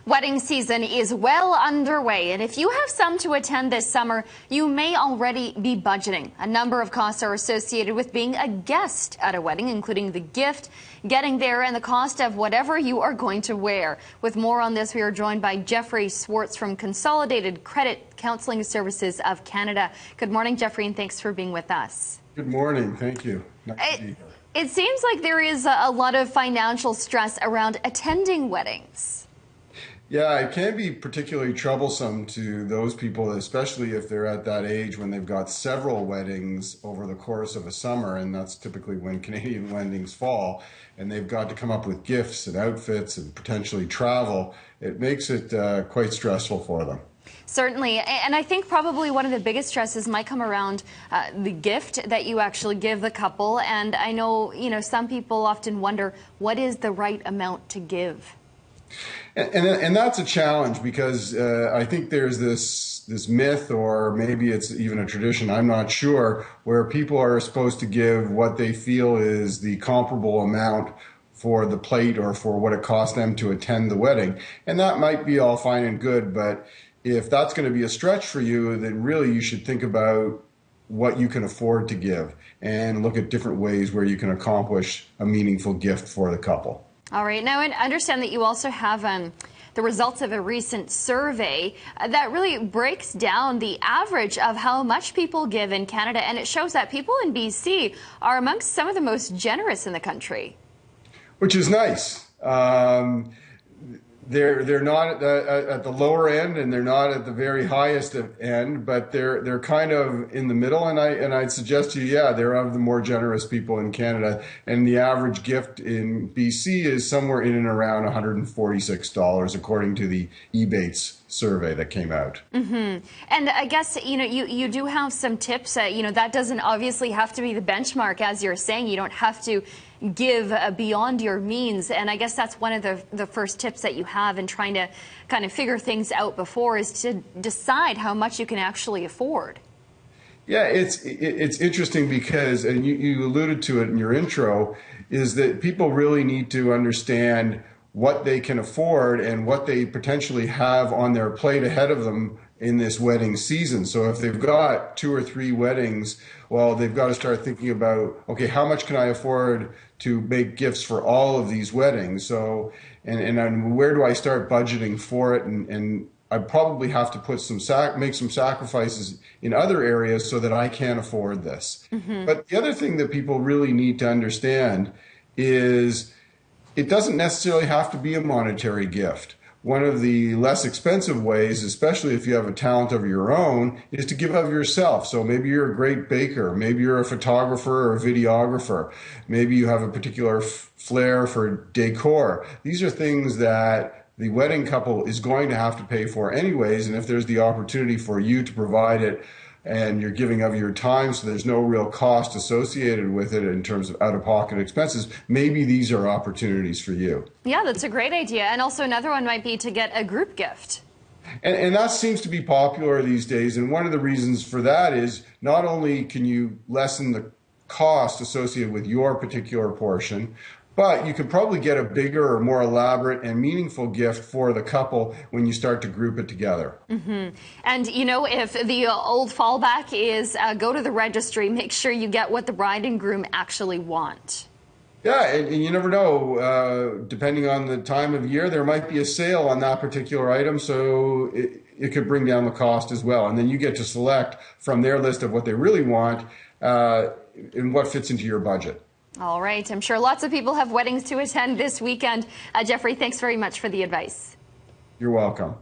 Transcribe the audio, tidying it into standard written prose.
Wedding season is well underway, and if you have some to attend this summer, you may already be budgeting. A number of costs are associated with being a guest at a wedding, including the gift, getting there, and the cost of whatever you are going to wear. With more on this, we are joined by Schwartz from Consolidated Credit Counseling Services of Canada. Good morning, Jeffrey, and thanks for being with us. Good morning. Thank you. Nice to be here. It seems like there is a lot of financial stress around attending weddings. Yeah, it can be particularly troublesome to those people, especially if they're at that age when they've got several weddings over the course of a summer, and that's typically when Canadian weddings fall, and they've got to come up with gifts and outfits and potentially travel. It makes it quite stressful for them. Certainly, and I think probably one of the biggest stresses might come around the gift that you actually give the couple, and I know, some people often wonder, what is the right amount to give? And that's a challenge because I think there's this myth, or maybe it's even a tradition, I'm not sure, where people are supposed to give what they feel is the comparable amount for the plate or for what it cost them to attend the wedding. And that might be all fine and good, but if that's going to be a stretch for you, then really you should think about what you can afford to give and look at different ways where you can accomplish a meaningful gift for the couple. All right. Now, I understand that you also have the results of a recent survey that really breaks down the average of how much people give in Canada, and it shows that people in BC are amongst some of the most generous in the country. Which is nice. They're not at the lower end, and they're not at the very highest end, but they're kind of in the middle. And I'd suggest to you, yeah, they're of the more generous people in Canada. And the average gift in BC is somewhere in and around $146, according to the Ebates survey that came out. Mm-hmm. And I guess, you do have some tips. That doesn't obviously have to be the benchmark, as you're saying. You don't have to give beyond your means. And I guess that's one of the first tips that you have in trying to kind of figure things out before, is to decide how much you can actually afford. Yeah, it's interesting because, and you alluded to it in your intro, is that people really need to understand what they can afford and what they potentially have on their plate ahead of them in this wedding season. So if they've got 2 or 3 weddings, well, they've got to start thinking about, okay, how much can I afford to make gifts for all of these weddings? So, and where do I start budgeting for it? And I probably have to put make some sacrifices in other areas so that I can afford this. Mm-hmm. But the other thing that people really need to understand is it doesn't necessarily have to be a monetary gift. One of the less expensive ways, especially if you have a talent of your own, is to give of yourself. So maybe you're a great baker, maybe you're a photographer or a videographer, maybe you have a particular flair for decor. These are things that the wedding couple is going to have to pay for anyways, and if there's the opportunity for you to provide it, and you're giving of your time, so there's no real cost associated with it in terms of out-of-pocket expenses, maybe these are opportunities for you. Yeah, that's a great idea. And also another one might be to get a group gift. And that seems to be popular these days. And one of the reasons for that is not only can you lessen the cost associated with your particular portion, but you could probably get a bigger or more elaborate and meaningful gift for the couple when you start to group it together. Mm-hmm. And, if the old fallback is go to the registry, make sure you get what the bride and groom actually want. Yeah, and you never know. Depending on the time of year, there might be a sale on that particular item, so it could bring down the cost as well. And then you get to select from their list of what they really want and what fits into your budget. All right. I'm sure lots of people have weddings to attend this weekend. Jeffrey, thanks very much for the advice. You're welcome.